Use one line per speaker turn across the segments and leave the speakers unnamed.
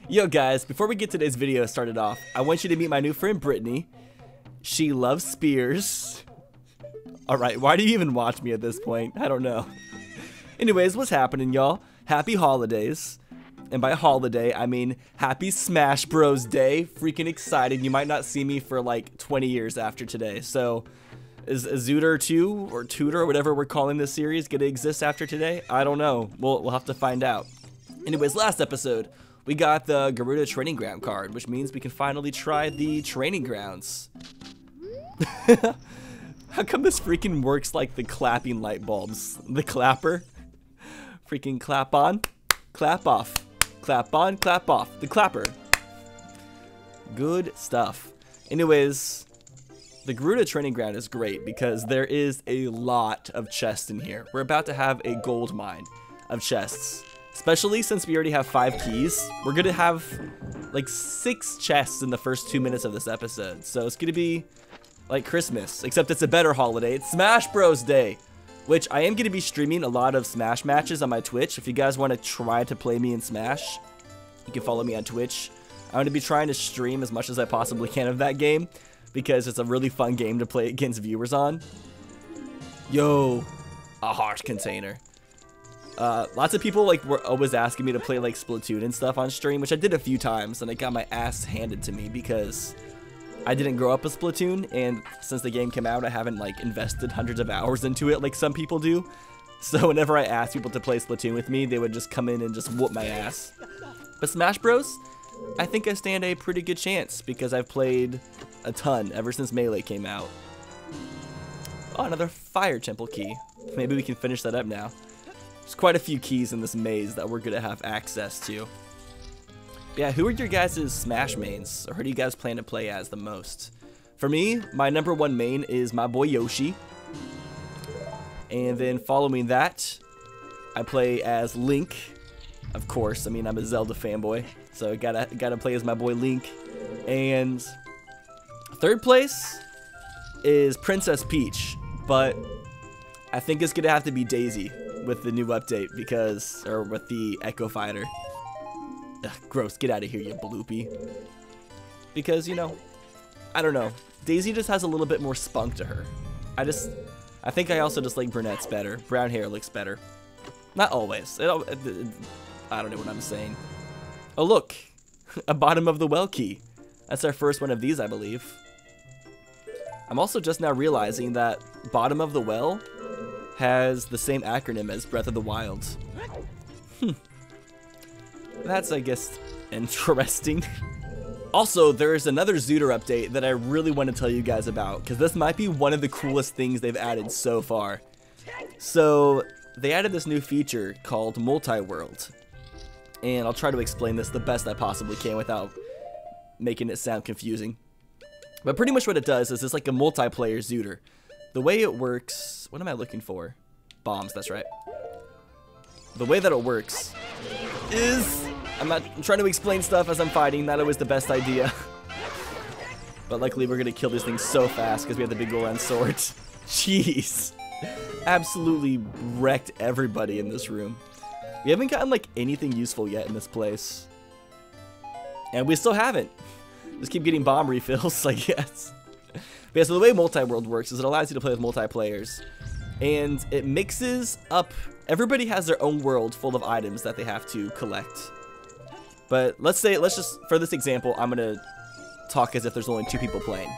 Yo guys, before we get today's video started off, I want you to meet my new friend Brittany. She loves spears. Alright, why do you even watch me at this point? I don't know. Anyways, what's happening, y'all? Happy holidays. And by holiday, I mean happy Smash Bros. Day. Freaking excited. You might not see me for like 20 years after today. So, is Zooter 2 or Tutor or whatever we're calling this series gonna exist after today? I don't know. We'll have to find out. Anyways, last episode, we got the Gerudo Training Ground card, which means we can finally try the training grounds. How come this freaking works like the clapping light bulbs? The clapper? Freaking clap on, clap off. Clap on, clap off. The clapper. Good stuff. Anyways, the Gerudo Training Ground is great because there is a lot of chests in here. We're about to have a gold mine of chests. Especially since we already have 5 keys. We're going to have like 6 chests in the first 2 minutes of this episode. So it's going to be like Christmas. Except it's a better holiday. It's Smash Bros. Day. Which I am going to be streaming a lot of Smash matches on my Twitch. If you guys want to try to play me in Smash, you can follow me on Twitch. I'm going to be trying to stream as much as I possibly can of that game, because it's a really fun game to play against viewers on. Yo, a harsh container. Lots of people like were always asking me to play like Splatoon and stuff on stream, which I did a few times, and I got my ass handed to me because I didn't grow up with Splatoon, and since the game came out, I haven't like invested hundreds of hours into it like some people do. So whenever I asked people to play Splatoon with me, they would just come in and just whoop my ass. But Smash Bros, I think I stand a pretty good chance because I've played a ton ever since Melee came out. Oh, another fire temple key. Maybe we can finish that up now. There's quite a few keys in this maze that we're gonna have access to. Yeah, who are your guys' Smash mains, or who do you guys plan to play as the most? For me, my #1 main is my boy Yoshi. And then following that, I play as Link. Of course, I mean, I'm a Zelda fanboy, so I gotta play as my boy Link. And third place is Princess Peach, but I think it's gonna have to be Daisy with the new update or with the Echo Fighter. Ugh, gross, get out of here, you bloopy. Because, you know, I don't know. Daisy just has a little bit more spunk to her. I think I also just like brunettes better. Brown hair looks better. Not always. I don't know what I'm saying. Oh, look. A bottom of the well key. That's our first one of these, I believe. I'm also just now realizing that bottom of the well has the same acronym as Breath of the Wild. That's, I guess, interesting. Also, there's another Zooter update that I really want to tell you guys about, because this might be one of the coolest things they've added so far. So, they added this new feature called Multi-World. And I'll try to explain this the best I possibly can without making it sound confusing. But pretty much what it does is it's like a multiplayer Zooter. The way it works... What am I looking for? Bombs, that's right. The way that it works is... I'm trying to explain stuff as I'm fighting, not always the best idea. But luckily we're gonna kill these things so fast because we have the big Goran sword. Jeez. Absolutely wrecked everybody in this room. We haven't gotten like anything useful yet in this place. And we still haven't. Just keep getting bomb refills, I guess. But yeah, so the way multi-world works is it allows you to play with multiplayers. And it mixes up... Everybody has their own world full of items that they have to collect. But let's just, for this example, I'm going to talk as if there's only 2 people playing.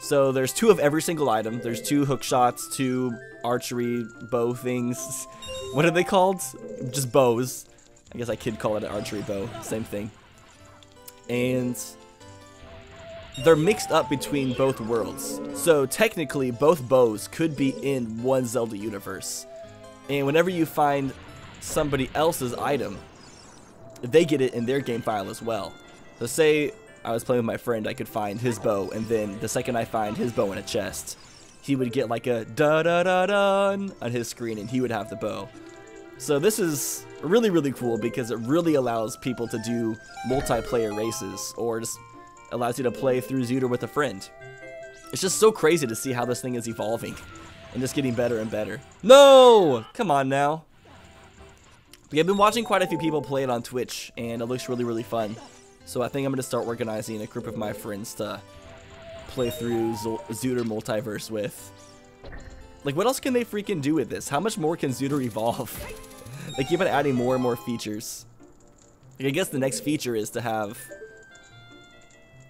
So there's 2 of every single item. There's 2 hook shots, 2 archery bow things. What are they called? Just bows. I guess I could call it an archery bow. Same thing. And they're mixed up between both worlds. So technically, both bows could be in one Zelda universe. And whenever you find somebody else's item, they get it in their game file as well. So say I was playing with my friend, I could find his bow, and then the second I find his bow in a chest, he would get like a da-da-da-dun on his screen, and he would have the bow. So this is really, really cool because it really allows people to do multiplayer races, or just allows you to play through Zooter with a friend. It's just so crazy to see how this thing is evolving and just getting better and better. No! Come on now. I've been watching quite a few people play it on Twitch, and it looks really, really fun. So I think I'm going to start organizing a group of my friends to play through Zooter Multiverse with. Like, what else can they freaking do with this? How much more can Zooter evolve? They keep on adding more and more features. Like, I guess the next feature is to have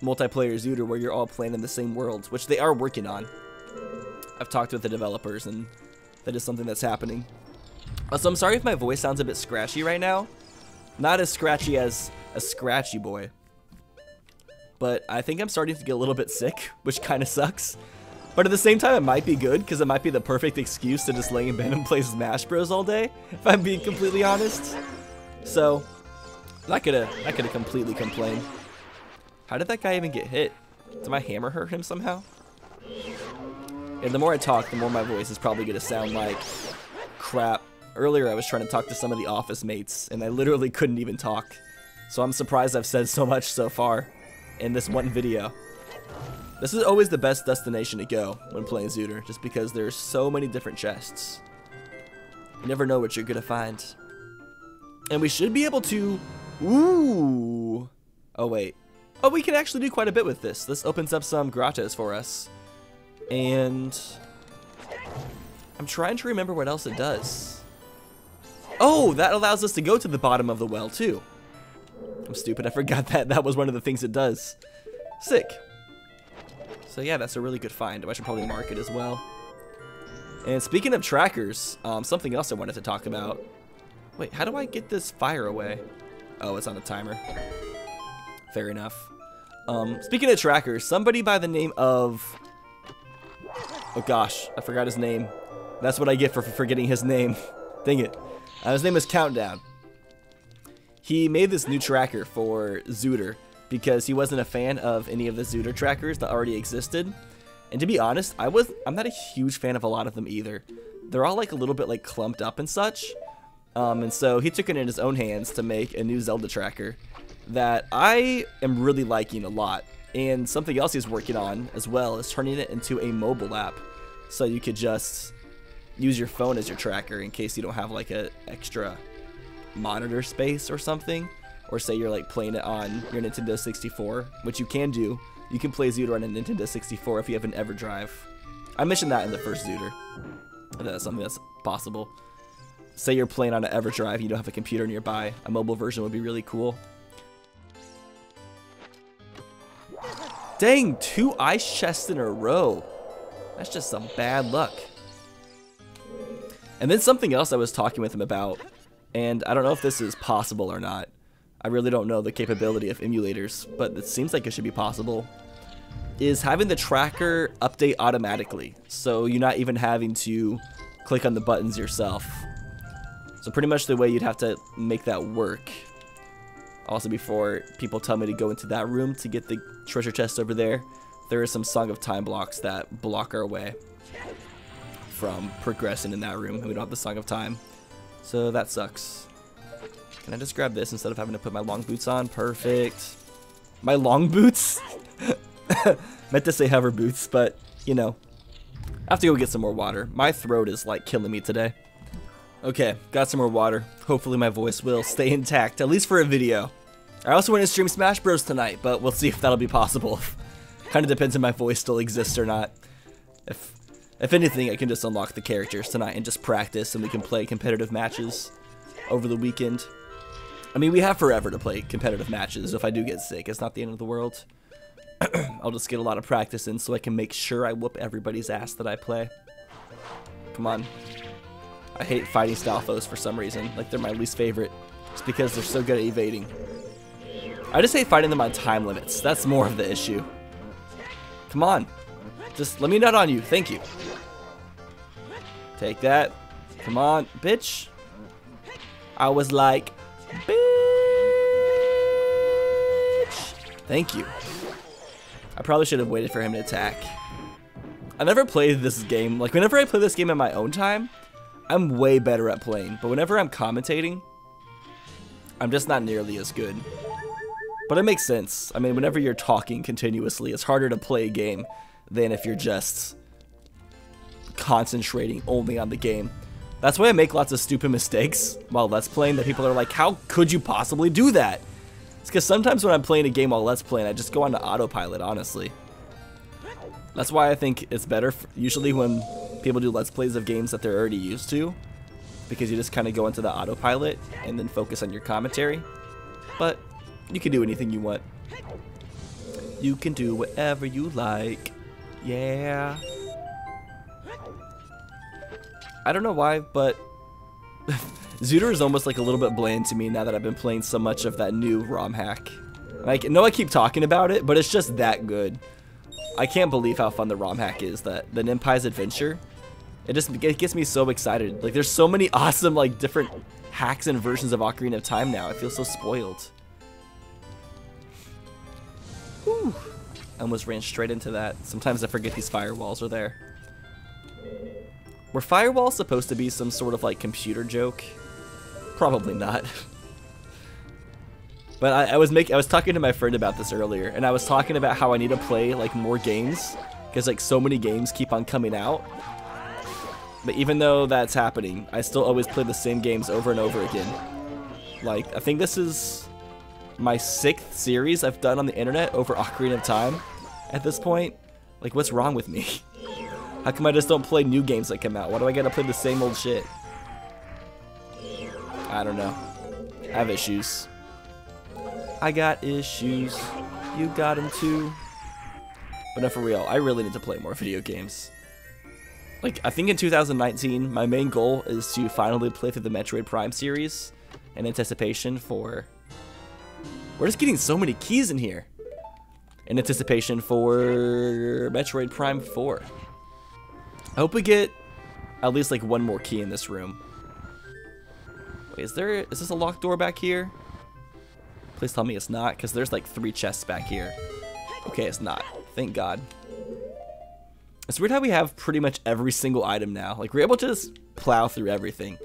multiplayer Zooter where you're all playing in the same world, which they are working on. I've talked with the developers, and that is something that's happening. So I'm sorry if my voice sounds a bit scratchy right now. Not as scratchy as a Scratchy Boy. But I think I'm starting to get a little bit sick, which kind of sucks. But at the same time, it might be good, because it might be the perfect excuse to just lay in bed and play Smash Bros all day, if I'm being completely honest. So, not gonna completely complain. How did that guy even get hit? Did my hammer hurt him somehow? And the more I talk, the more my voice is probably gonna sound like crap. Earlier, I was trying to talk to some of the office mates, and I literally couldn't even talk. So I'm surprised I've said so much so far in this one video. This is always the best destination to go when playing Zooter, just because there's so many different chests. You never know what you're gonna find. And we should be able to... Ooh! Oh, wait. Oh, we can actually do quite a bit with this. This opens up some grottos for us. And... I'm trying to remember what else it does. Oh, that allows us to go to the bottom of the well, too. I'm stupid, I forgot that was one of the things it does. Sick. So yeah, that's a really good find. I should probably mark it as well. And speaking of trackers, something else I wanted to talk about. Wait, how do I get this fire away? Oh, it's on a timer. Fair enough. Speaking of trackers, somebody by the name of... Oh gosh, I forgot his name. That's what I get for forgetting his name. Dang it. His name is Countdown. He made this new tracker for Zooter because he wasn't a fan of any of the Zooter trackers that already existed. And to be honest, I'm not a huge fan of a lot of them either. They're all like a little bit like clumped up and such. And so he took it in his own hands to make a new Zelda tracker that I am really liking a lot. And something else he's working on as well is turning it into a mobile app. So you could just use your phone as your tracker in case you don't have like an extra monitor space or something. Or say you're like playing it on your Nintendo 64, which you can do. You can play Zooter on a Nintendo 64 if you have an EverDrive. I mentioned that in the first Zooter. That's something that's possible. Say you're playing on an EverDrive, you don't have a computer nearby. A mobile version would be really cool. Dang, 2 ice chests in a row. That's just some bad luck. And then something else I was talking with him about, and I don't know if this is possible or not. I really don't know the capability of emulators, but it seems like it should be possible, is having the tracker update automatically. So you're not even having to click on the buttons yourself. So pretty much the way you'd have to make that work. Also, before people tell me to go into that room to get the treasure chest over there, there are some Song of Time blocks that block our way from progressing in that room, and we don't have the Song of Time. So that sucks. Can I just grab this instead of having to put my long boots on? Perfect. My long boots? Meant to say hover boots, but, you know. I have to go get some more water. My throat is, like, killing me today. Okay, got some more water. Hopefully my voice will stay intact, at least for a video. I also want to stream Smash Bros tonight, but we'll see if that'll be possible. Kind of depends if my voice still exists or not. If anything, I can just unlock the characters tonight and just practice, and we can play competitive matches over the weekend. I mean, we have forever to play competitive matches. If I do get sick, it's not the end of the world. I'll just get a lot of practice in so I can make sure I whoop everybody's ass that I play. Come on. I hate fighting Stalfos for some reason. Like, they're my least favorite. It's because they're so good at evading. I just hate fighting them on time limits. That's more of the issue. Come on. Just let me nut on you. Thank you. Take that. Come on, bitch. I was like, bitch. Thank you. I probably should have waited for him to attack. I never played this game. Like, whenever I play this game in my own time, I'm way better at playing. But whenever I'm commentating, I'm just not nearly as good. But it makes sense. I mean, whenever you're talking continuously, it's harder to play a game than if you're just concentrating only on the game. That's why I make lots of stupid mistakes while Let's Playing that people are like, how could you possibly do that? It's because sometimes when I'm playing a game while Let's Playing, I just go on to autopilot, honestly. That's why I think it's better usually when people do Let's Plays of games that they're already used to, because you just kind of go into the autopilot and then focus on your commentary. But you can do anything you want. You can do whatever you like. Yeah. I don't know why, but Zooter is almost like a little bit bland to me now that I've been playing so much of that new ROM hack. Like, no, I keep talking about it, but it's just that good. I can't believe how fun the ROM hack is, the Ninpai's Adventure. It gets me so excited. Like, there's so many awesome, like, different hacks and versions of Ocarina of Time now. I feel so spoiled. Whew. I almost ran straight into that. Sometimes I forget these firewalls are there. Were firewalls supposed to be some sort of, like, computer joke? Probably not. But I was talking to my friend about this earlier, and I was talking about how I need to play like more games because like so many games keep on coming out. But even though that's happening, I still always play the same games over and over again. Like, I think this is my 6th series I've done on the internet over Ocarina of Time at this point. Like, what's wrong with me? How come I just don't play new games that come out? Why do I gotta play the same old shit? I don't know. I have issues. I got issues. You got them too. But no, for real, I really need to play more video games. Like, I think in 2019, my main goal is to finally play through the Metroid Prime series in anticipation for... We're just getting so many keys in here. In anticipation for Metroid Prime 4. I hope we get at least like one more key in this room. Wait, is this a locked door back here? Please tell me it's not, because there's like 3 chests back here. Okay, it's not. Thank God. It's weird how we have pretty much every single item now. Like, we're able to just plow through everything.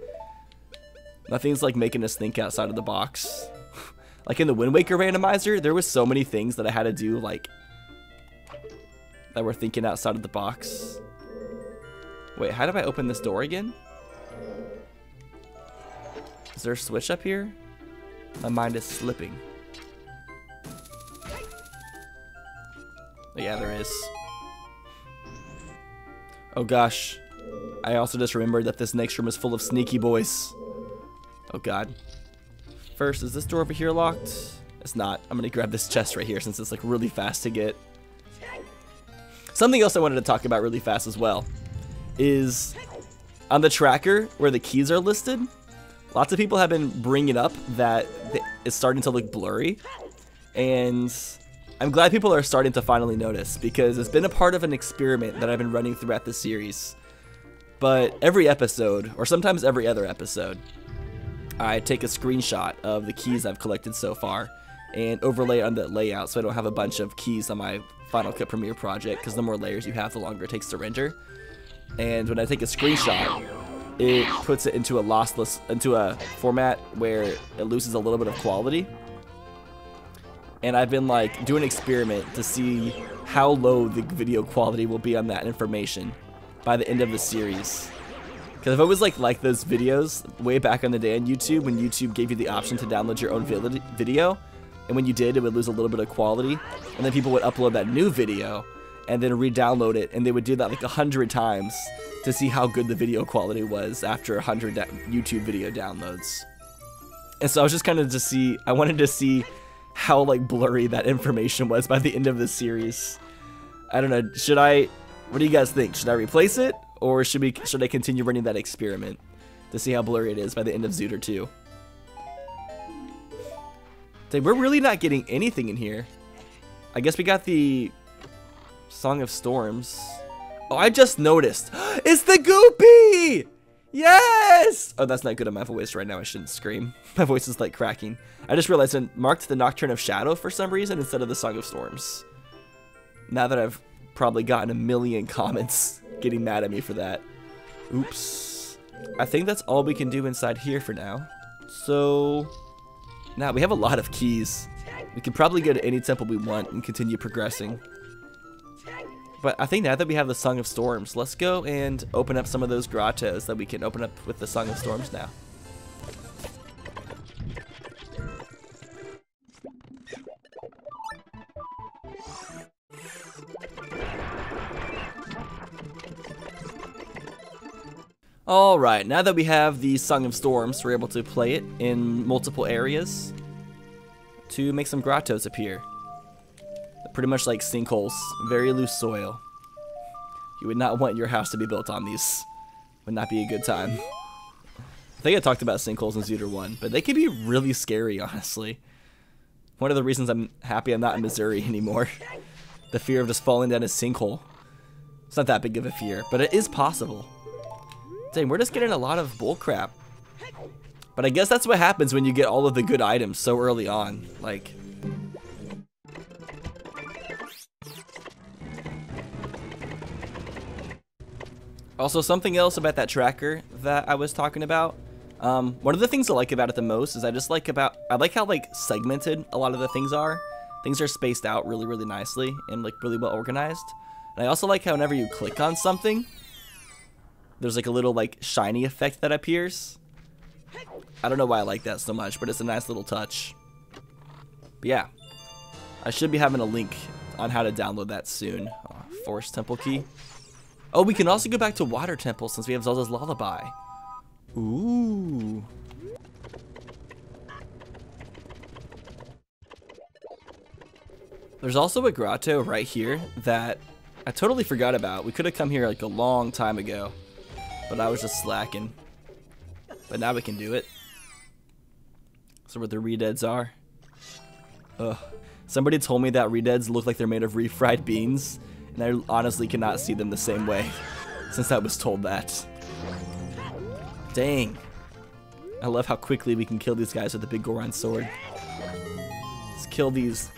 Nothing's like making us think outside of the box. Like in the Wind Waker randomizer, there was so many things that I had to do, like, that were thinking outside of the box. Wait, how do I open this door again? Is there a switch up here? My mind is slipping. Yeah, there is. Oh gosh. I also just remembered that this next room is full of sneaky boys. Oh god. First, is this door over here locked? It's not. I'm gonna grab this chest right here since it's like really fast to get. Something else I wanted to talk about really fast as well is on the tracker where the keys are listed. Lots of people have been bringing up that it's starting to look blurry, and I'm glad people are starting to finally notice because it's been a part of an experiment that I've been running throughout the series. But every episode, or sometimes every other episode, I take a screenshot of the keys I've collected so far and overlay it on the layout so I don't have a bunch of keys on my Final Cut Premiere project, because the more layers you have, the longer it takes to render. And when I take a screenshot, it puts it into a lossless, into a format where it loses a little bit of quality. And I've been like doing an experiment to see how low the video quality will be on that information by the end of the series. Because I've always like those videos way back in the day on YouTube when YouTube gave you the option to download your own video, and when you did, it would lose a little bit of quality, and then people would upload that new video and then re-download it, and they would do that like 100 times to see how good the video quality was after 100 YouTube video downloads. And so I was just kind of I wanted to see how like blurry that information was by the end of the series. I don't know, what do you guys think? Should I replace it, or should I continue running that experiment to see how blurry it is by the end of Zooter 2? Dang, we're really not getting anything in here. I guess we got the Song of Storms. Oh, I just noticed. It's the Goopy! Yes! Oh, that's not good on my voice right now. I shouldn't scream. My voice is like cracking. I just realized I marked the Nocturne of Shadow for some reason instead of the Song of Storms. Now that I've probably gotten a million comments getting mad at me for that. Oops. I think that's all we can do inside here for now. So now we have a lot of keys. We could probably go to any temple we want and continue progressing. But I think now that we have the Song of Storms, let's go and open up some of those grottos that we can open up with the Song of Storms now. Alright, now that we have the Song of Storms, we're able to play it in multiple areas to make some grottos appear. Pretty much like sinkholes, very loose soil. You would not want your house to be built on these. Would not be a good time. I think I talked about sinkholes in Zelda 1, but they can be really scary, honestly. One of the reasons I'm happy I'm not in Missouri anymore. The fear of just falling down a sinkhole. It's not that big of a fear, but it is possible. Dang, we're just getting a lot of bullcrap. But I guess that's what happens when you get all of the good items so early on. Like... Also, something else about that tracker that I was talking about. One of the things I like about it the most is I like how like segmented a lot of the things are. Things are spaced out really, really nicely and like really well organized. And I also like how whenever you click on something, there's like a little like shiny effect that appears. I don't know why I like that so much, but it's a nice little touch. But yeah, I should be having a link on how to download that soon. Forest Temple Key. Oh, we can also go back to Water Temple since we have Zelda's Lullaby. Ooh. There's also a grotto right here that I totally forgot about. We could have come here like a long time ago, but I was just slacking. But now we can do it. So where the redeads are. Ugh. Somebody told me that redeads look like they're made of refried beans. And I honestly cannot see them the same way, since I was told that. Dang. I love how quickly we can kill these guys with the big Goron sword. Let's kill these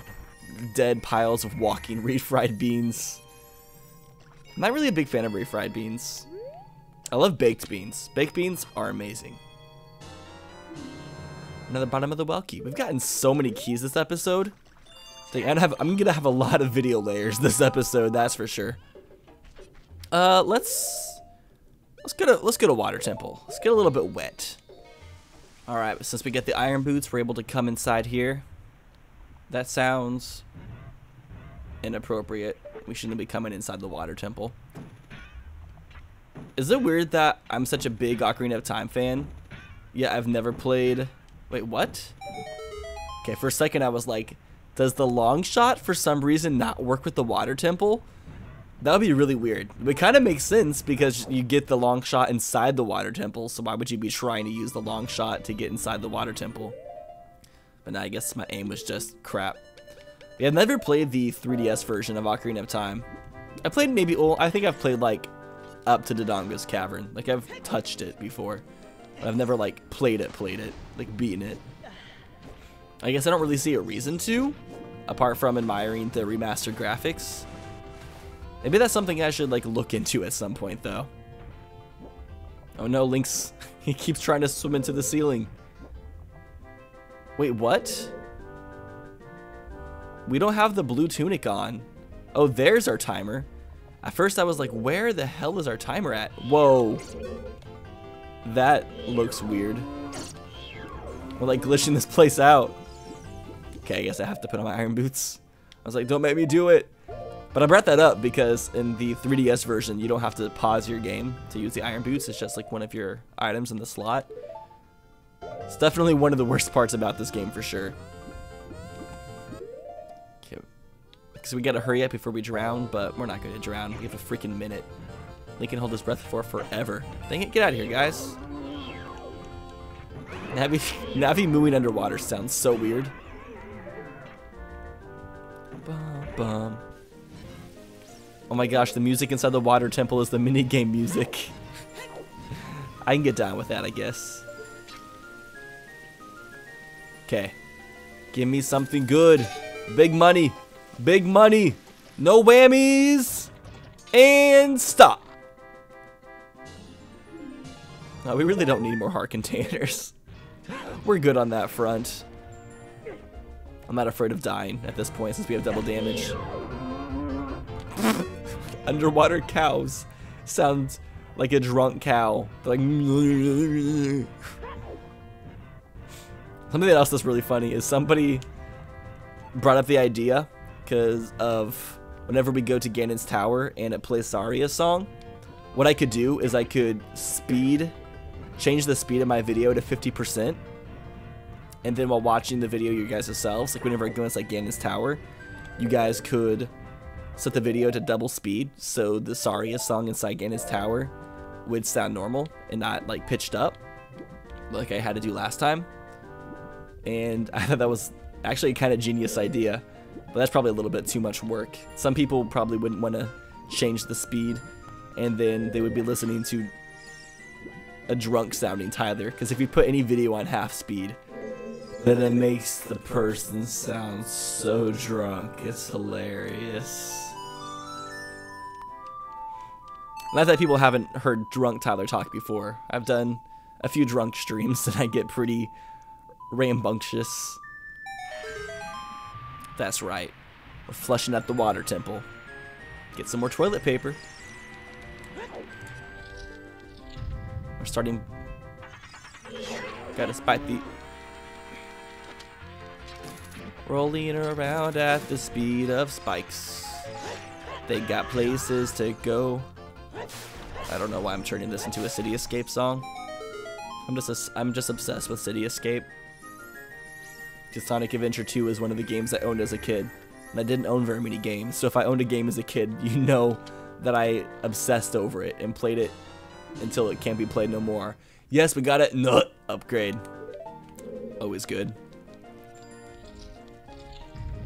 dead piles of walking refried beans. I'm not really a big fan of refried beans. I love baked beans. Baked beans are amazing. Another bottom of the well key. We've gotten so many keys this episode. I'm gonna have a lot of video layers this episode, that's for sure. Let's go to Water Temple. Let's get a little bit wet. All right, since we get the iron boots, we're able to come inside here. That sounds inappropriate. We shouldn't be coming inside the Water Temple. Is it weird that I'm such a big Ocarina of Time fan? Yeah, I've never played. Wait, what? Okay, for a second I was like, does the long shot for some reason not work with the Water Temple? That would be really weird. It kind of makes sense because you get the long shot inside the Water Temple, so why would you be trying to use the long shot to get inside the Water Temple? But now I guess my aim was just crap. Yeah, I've never played the 3DS version of Ocarina of Time. I played maybe, well, I think I've played like up to Dodongo's Cavern. Like I've touched it before, but I've never like played it, like beaten it. I guess I don't really see a reason to, apart from admiring the remastered graphics. Maybe that's something I should like look into at some point though. Oh no, Link's, he keeps trying to swim into the ceiling. Wait, what? We don't have the blue tunic on. Oh, there's our timer. At first I was like, where the hell is our timer at? Whoa. That looks weird. We're like glitching this place out. Okay, I guess I have to put on my iron boots. I was like, don't make me do it. But I brought that up because in the 3DS version, you don't have to pause your game to use the iron boots. It's just like one of your items in the slot. It's definitely one of the worst parts about this game for sure. Okay, because we gotta hurry up before we drown, but we're not gonna drown. We have a freaking minute. Link can hold his breath for forever. Dang it, get out of here, guys. Navi mooing underwater sounds so weird. Bum, bum. Oh my gosh, the music inside the Water Temple is the minigame music. I can get down with that, I guess. Okay. Give me something good. Big money. Big money. No whammies. And stop. No, we really don't need more heart containers. We're good on that front. I'm not afraid of dying at this point since we have double damage. underwater cows sound like a drunk cow. They're like something else that's really funny is somebody brought up the idea because of whenever we go to Ganon's tower and it plays Saria's song, what I could do is I could change the speed of my video to 50%, and then while watching the video you guys yourselves, like whenever I go inside Ganon's tower, you guys could set the video to double speed, so the Saria song inside Ganon's tower would sound normal and not like pitched up like I had to do last time. And I thought that was actually a kind of genius idea, but that's probably a little bit too much work. Some people probably wouldn't want to change the speed, and then they would be listening to a drunk sounding Tyler, because if you put any video on half speed, then it makes the person sound so drunk. It's hilarious. Not that people haven't heard drunk Tyler talk before. I've done a few drunk streams and I get pretty rambunctious. That's right. We're flushing out the water temple. Get some more toilet paper. We're starting. Gotta spike the. Rolling around at the speed of spikes. They got places to go. I don't know why I'm turning this into a City Escape song. I'm just obsessed with City Escape. Because Sonic Adventure 2 is one of the games I owned as a kid. And I didn't own very many games, so if I owned a game as a kid, you know that I obsessed over it and played it until it can't be played no more. Yes, we got it. Nut upgrade. Always good.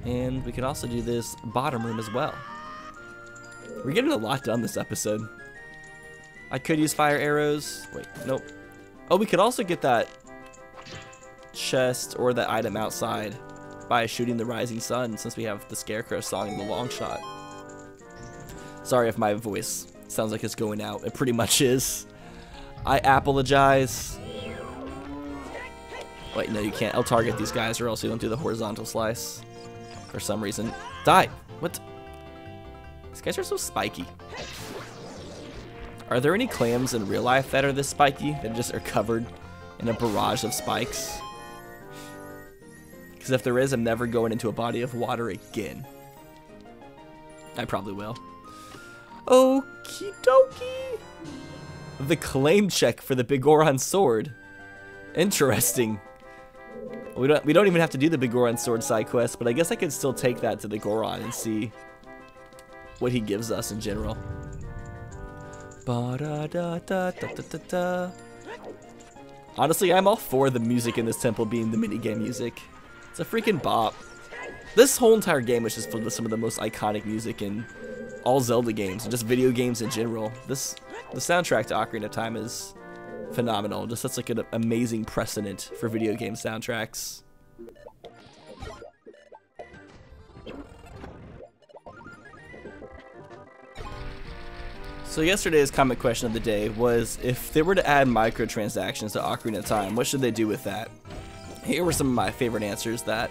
And we can also do this bottom room as well. We're getting a lot done this episode. I could use fire arrows. Wait, nope. Oh, we could also get that chest or that item outside by shooting the rising sun, since we have the Scarecrow song in the long shot. Sorry if my voice sounds like it's going out. It pretty much is. I apologize. Wait, no, you can't. I'll target these guys or else you don't do the horizontal slice. For some reason. Die! What? These guys are so spiky. Are there any clams in real life that are this spiky? That just are covered in a barrage of spikes? Because if there is, I'm never going into a body of water again. I probably will. Okie dokie. The claim check for the Bigoron sword. Interesting. We don't even have to do the Bigoron sword side quest, but I guess I could still take that to the Goron and see what he gives us in general. Honestly, I'm all for the music in this temple being the minigame music. It's a freaking bop. This whole entire game is just filled with some of the most iconic music in all Zelda games and just video games in general. The soundtrack to Ocarina of Time is phenomenal. Just sets like an amazing precedent for video game soundtracks. So yesterday's comment question of the day was, if they were to add microtransactions to Ocarina of Time, what should they do with that? Here were some of my favorite answers that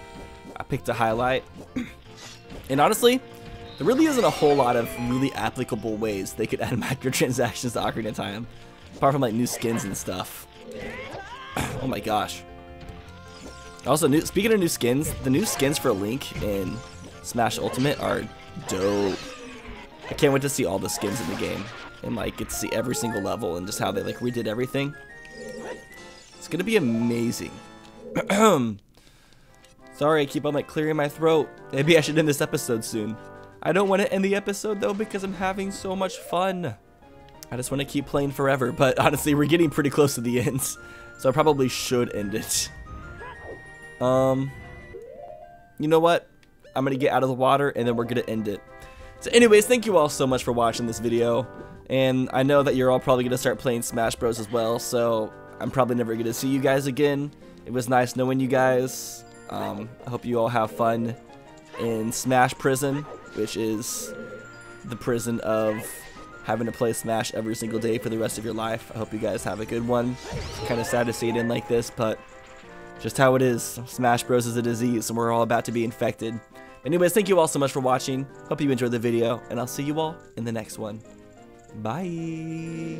I picked to highlight. And honestly, there really isn't a whole lot of really applicable ways they could add microtransactions to Ocarina of Time, apart from like new skins and stuff. Oh my gosh. Also, speaking of new skins, the new skins for Link in Smash Ultimate are dope. I can't wait to see all the skins in the game and like get to see every single level and just how they like redid everything. It's gonna be amazing. Sorry, I keep on like clearing my throat. Maybe I should end this episode soon. I don't want to end the episode though because I'm having so much fun. I just want to keep playing forever, but honestly, we're getting pretty close to the end, so I probably should end it. You know what? I'm gonna get out of the water and then we're gonna end it. So anyways, thank you all so much for watching this video, and I know that you're all probably gonna start playing Smash Bros as well, so I'm probably never gonna see you guys again. It was nice knowing you guys. I hope you all have fun in Smash Prison, which is the prison of having to play Smash every single day for the rest of your life. I hope you guys have a good one. Kind of sad to see it end like this, but just how it is. Smash Bros is a disease, and we're all about to be infected. Anyways, thank you all so much for watching. Hope you enjoyed the video, and I'll see you all in the next one. Bye.